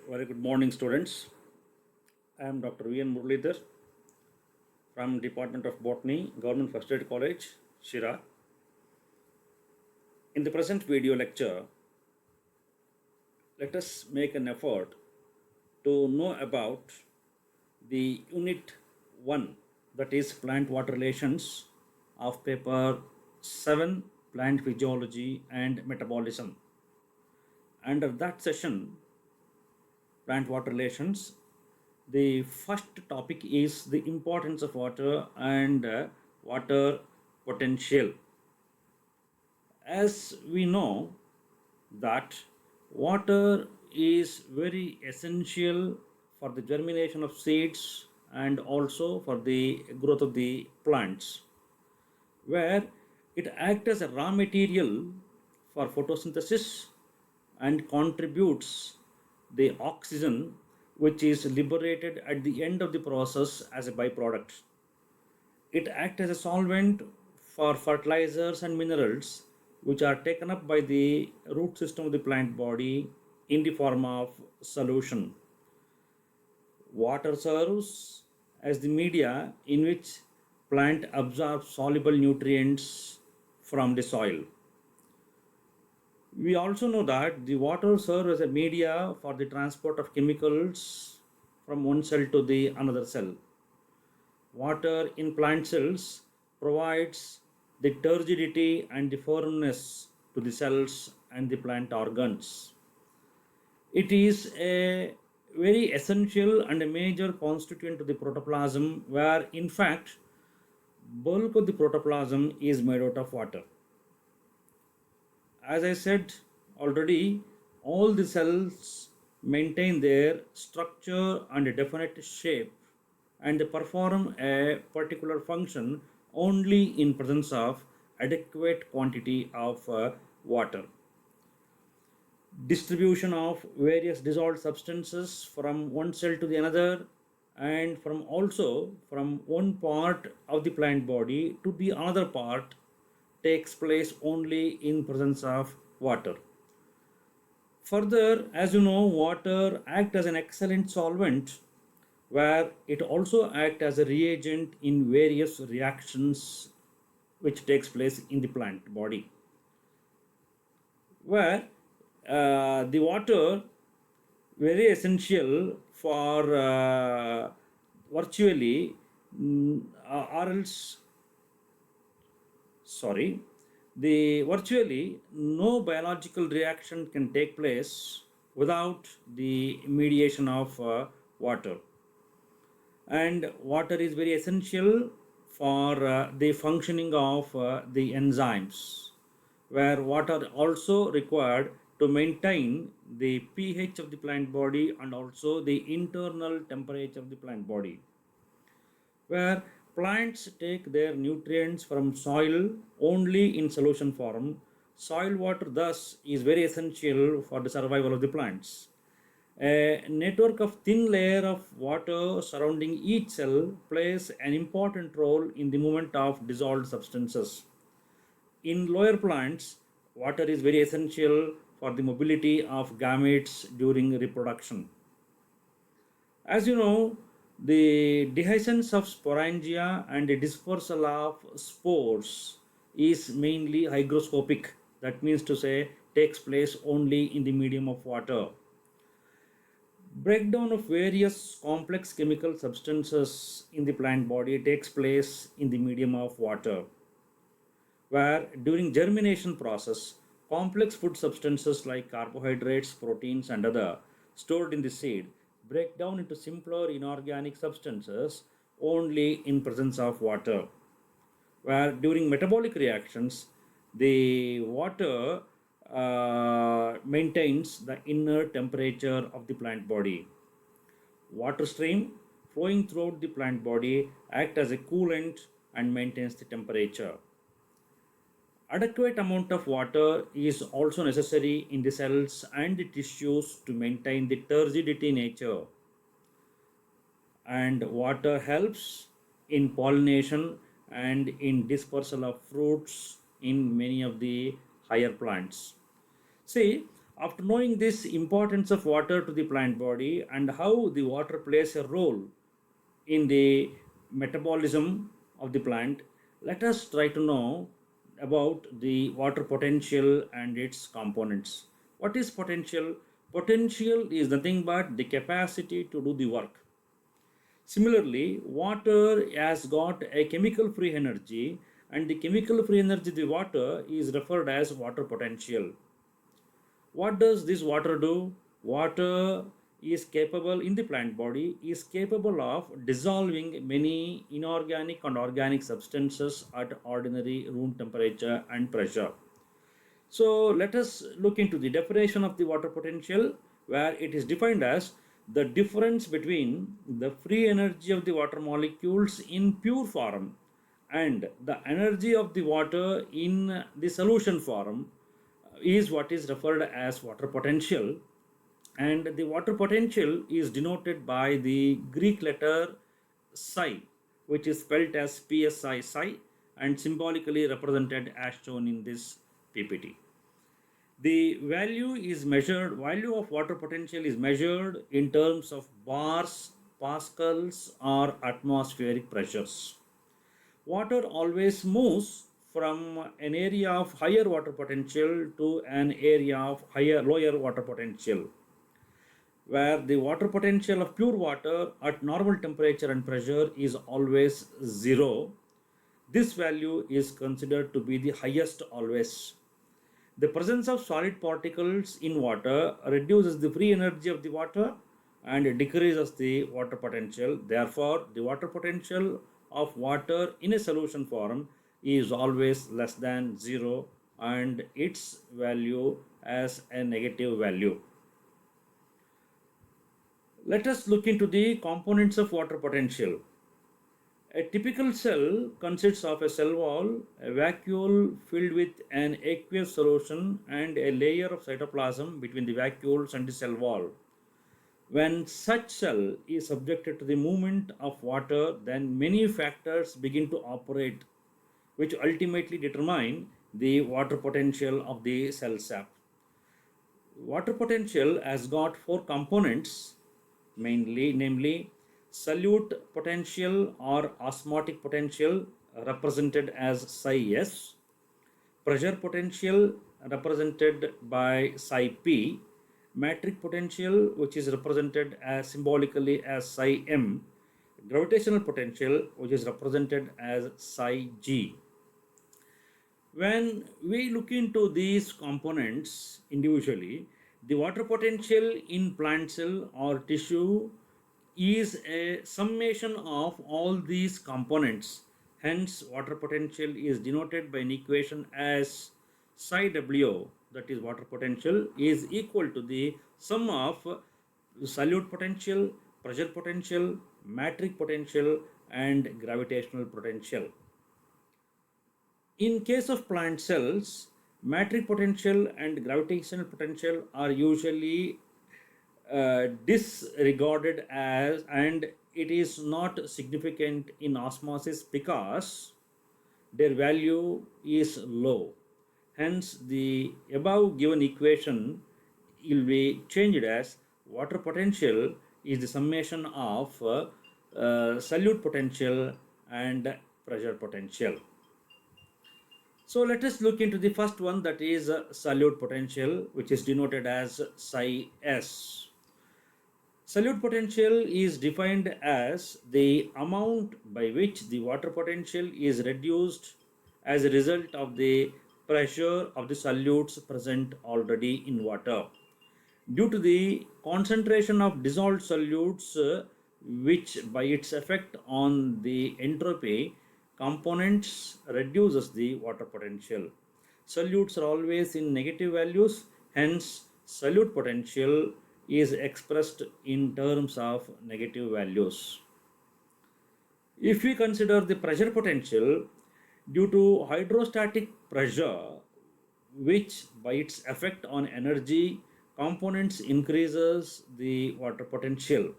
Very good morning, students. I am Dr.V.N. from Department of Botany, Government First Aid College, Shira. In the present video lecture, let us make an effort to know about the Unit 1, that is Plant Water Relations of Paper 7, Plant Physiology and Metabolism. Under that session, Plant Water Relations, the first topic is the importance of water and water potential. As we know that water is very essential for the germination of seeds and also for the growth of the plants, where it acts as a raw material for photosynthesis and contributes the oxygen which is liberated at the end of the process as a byproduct. It acts as a solvent for fertilizers and minerals which are taken up by the root system of the plant body in the form of solution. Water serves as the media in which plant absorbs soluble nutrients from the soil. We also know that the water serves as a media for the transport of chemicals from one cell to the another cell. Water in plant cells provides the turgidity and the firmness to the cells and the plant organs. It is a very essential and a major constituent to the protoplasm, where in fact bulk of the protoplasm is made out of water. As I said already, all the cells maintain their structure and a definite shape and they perform a particular function only in presence of adequate quantity of water. Distribution of various dissolved substances from one cell to the another and from one part of the plant body to the another part takes place only in presence of water. Further, as you know, water acts as an excellent solvent where it also acts as a reagent in various reactions which takes place in the plant body, where the water very essential for virtually or else sorry, the virtually no biological reaction can take place without the mediation of water. And water is very essential for the functioning of the enzymes, where water also required to maintain the pH of the plant body and also the internal temperature of the plant body, where plants take their nutrients from soil only in solution form. Soil water thus is very essential for the survival of the plants. A network of thin layer of water surrounding each cell plays an important role in the movement of dissolved substances. In lower plants, water is very essential for the mobility of gametes during reproduction. As you know, the dehiscence of sporangia and the dispersal of spores is mainly hygroscopic. That means to say, takes place only in the medium of water. Breakdown of various complex chemical substances in the plant body takes place in the medium of water, where during germination process, complex food substances like carbohydrates, proteins and other stored in the seed break down into simpler inorganic substances only in presence of water, where during metabolic reactions the water maintains the inner temperature of the plant body. Water stream flowing throughout the plant body act as a coolant and maintains the temperature. Adequate amount of water is also necessary in the cells and the tissues to maintain the turgidity nature, and water helps in pollination and in dispersal of fruits in many of the higher plants. See, After knowing this importance of water to the plant body and how the water plays a role in the metabolism of the plant, let us try to know about the water potential and its components. What is potential? Potential is nothing but the capacity to do the work. Similarly, water has got a chemical free energy, and the chemical free energy of the water is referred as water potential. What does this water do? Water is capable in the plant body is capable of dissolving many inorganic and organic substances at ordinary room temperature and pressure. So let us look into the definition of the water potential, where it is defined as the difference between the free energy of the water molecules in pure form and the energy of the water in the solution form is what is referred as water potential. And the water potential is denoted by the Greek letter psi, which is spelled as psi psi and symbolically represented as shown in this PPT. The value of water potential is measured in terms of bars, pascals, or atmospheric pressures. Water always moves from an area of higher water potential to an area of lower water potential, where the water potential of pure water at normal temperature and pressure is always zero. This value is considered to be the highest always. The presence of solid particles in water reduces the free energy of the water and decreases the water potential. Therefore, the water potential of water in a solution form is always less than zero and its value as a negative value. Let us look into the components of water potential. A typical cell consists of a cell wall, a vacuole filled with an aqueous solution, and a layer of cytoplasm between the vacuoles and the cell wall. When such cell is subjected to the movement of water, then many factors begin to operate, which ultimately determine the water potential of the cell sap. Water potential has got four components mainly, namely solute potential or osmotic potential represented as psi s, pressure potential represented by psi p, metric potential which is represented as symbolically as psi m, gravitational potential which is represented as psi g. When we look into these components individually, the water potential in plant cell or tissue is a summation of all these components. Hence, water potential is denoted by an equation as psi W, that is water potential, is equal to the sum of solute potential, pressure potential, metric potential, and gravitational potential. In case of plant cells, metric potential and gravitational potential are usually disregarded as, and it is not significant in osmosis because their value is low. Hence, the above given equation will be changed as water potential is the summation of solute potential and pressure potential. So let us look into the first one, that is solute potential, which is denoted as psi s. Solute potential is defined as the amount by which the water potential is reduced as a result of the pressure of the solutes present already in water. Due to the concentration of dissolved solutes, which by its effect on the entropy components reduces the water potential. Solutes are always in negative values, hence solute potential is expressed in terms of negative values. If we consider the pressure potential, due to hydrostatic pressure, which by its effect on energy components increases the water potential.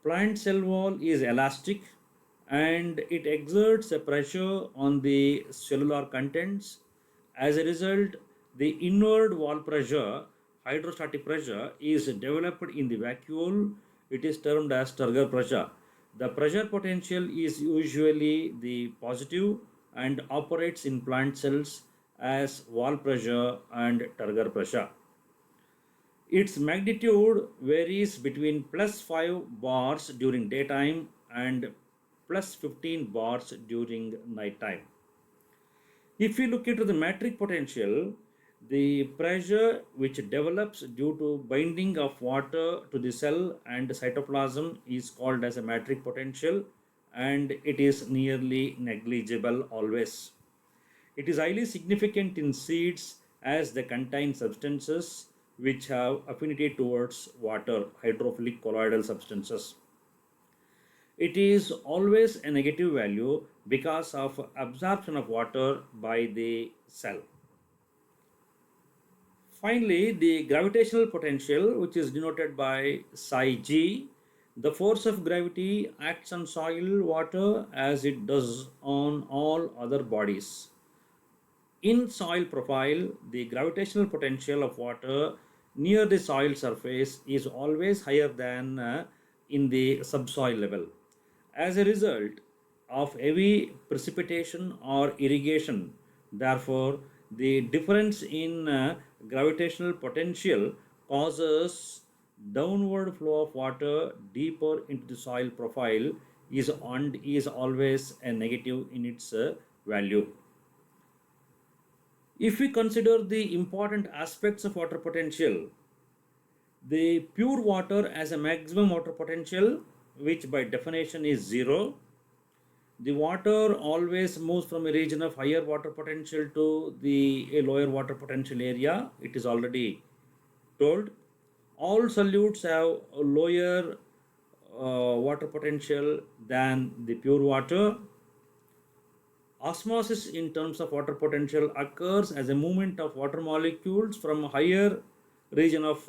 Plant cell wall is elastic and it exerts a pressure on the cellular contents. As a result, the inward wall pressure hydrostatic pressure is developed in the vacuole, it is termed as turgor pressure. The pressure potential is usually the positive and operates in plant cells as wall pressure and turgor pressure. Its magnitude varies between plus 5 bars during daytime and plus 15 bars during nighttime. If we look into the metric potential, the pressure which develops due to binding of water to the cell and cytoplasm is called as a metric potential, and it is nearly negligible always. It is highly significant in seeds as they contain substances which have affinity towards water, hydrophilic colloidal substances. It is always a negative value because of absorption of water by the cell. Finally, the gravitational potential, which is denoted by psi g, the force of gravity acts on soil water as it does on all other bodies. In soil profile, the gravitational potential of water near the soil surface is always higher than in the subsoil level. As a result of heavy precipitation or irrigation, therefore, the difference in gravitational potential causes downward flow of water deeper into the soil profile is always a negative in its value. If we consider the important aspects of water potential, the pure water has a maximum water potential, which by definition is zero. The water always moves from a region of higher water potential to the a lower water potential area. It is already told. All solutes have a lower water potential than the pure water. Osmosis in terms of water potential occurs as a movement of water molecules from a higher region of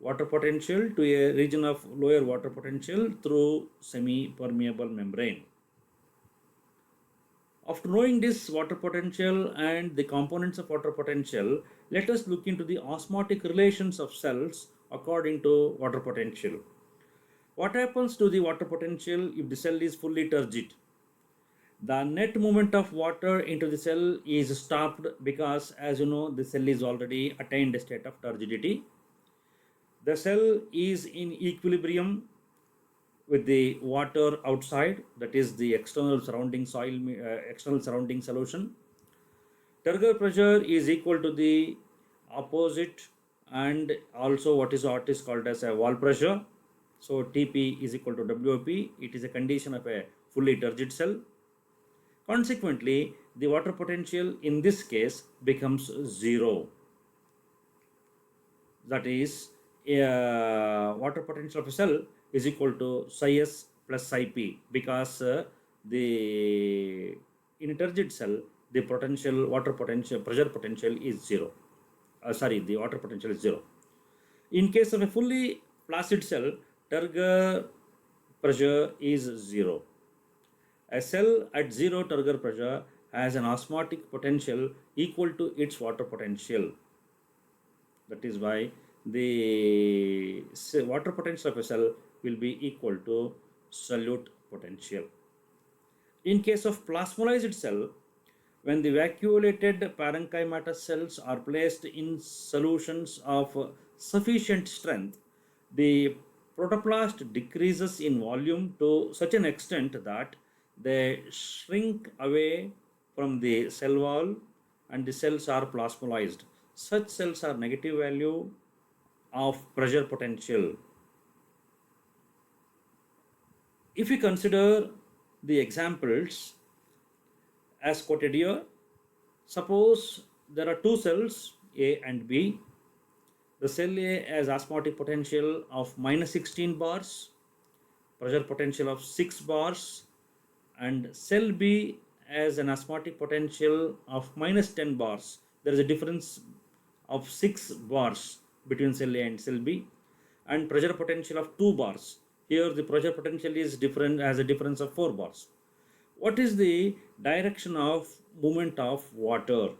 water potential to a region of lower water potential through semi-permeable membrane. After knowing this water potential and the components of water potential, let us look into the osmotic relations of cells according to water potential. What happens to the water potential if the cell is fully turgid? The net movement of water into the cell is stopped because, as you know, the cell is already attained a state of turgidity. The cell is in equilibrium with the water outside, that is the external surrounding soil, external surrounding solution. Turgor pressure is equal to the opposite and also what is called as a wall pressure. So Tp is equal to Wp. It is a condition of a fully turgid cell. Consequently, the water potential in this case becomes zero. That is, water potential of a cell is equal to psi s plus psi p because the in a turgid cell the potential water potential pressure potential is zero. The water potential is zero. In case of a fully flaccid cell, turgor pressure is zero. A cell at zero turgor pressure has an osmotic potential equal to its water potential. That is why the water potential of a cell will be equal to solute potential. In case of plasmolysed cell, when the vacuolated parenchymatous cells are placed in solutions of sufficient strength, the protoplast decreases in volume to such an extent that they shrink away from the cell wall and the cells are plasmolysed. Such cells are negative value of pressure potential. If we consider the examples as quoted here, suppose there are two cells A and B. The cell A has osmotic potential of minus 16 bars, pressure potential of 6 bars, and cell B has an osmotic potential of minus 10 bars. There is a difference of 6 bars between cell A and cell B, and pressure potential of 2 bars. Here the pressure potential is different, as a difference of 4 bars. What is the direction of movement of water?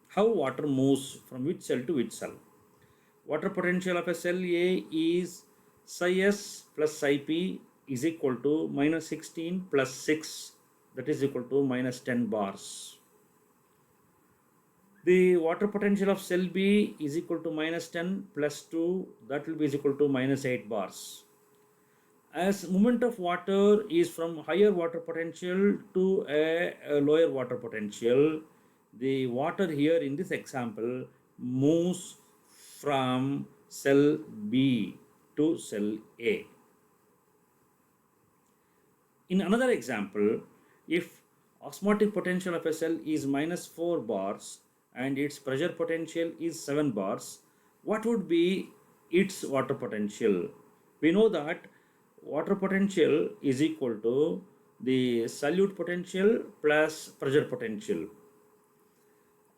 How water moves from which cell to which cell? Water potential of a cell A is psi s plus psi p is equal to minus 16 plus 6, that is equal to minus 10 bars. The water potential of cell B is equal to minus 10 plus 2, that will be is equal to minus 8 bars. As movement of water is from higher water potential to a lower water potential, the water here in this example moves from cell B to cell A. In another example, if osmotic potential of a cell is minus 4 bars and its pressure potential is 7 bars, what would be its water potential? We know that water potential is equal to the solute potential plus pressure potential.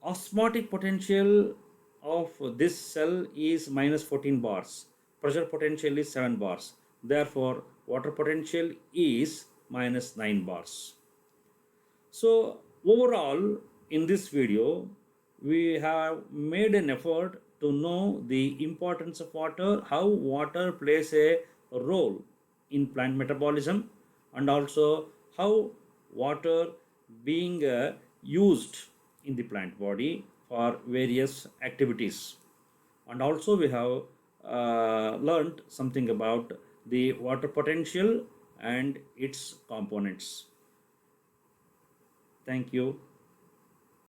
Osmotic potential of this cell is minus 14 bars. Pressure potential is 7 bars. Therefore, water potential is minus 9 bars. So overall, in this video, we have made an effort to know the importance of water, how water plays a role in plant metabolism, and also how water being used in the plant body for various activities. And also we have learned something about the water potential and its components. Thank you.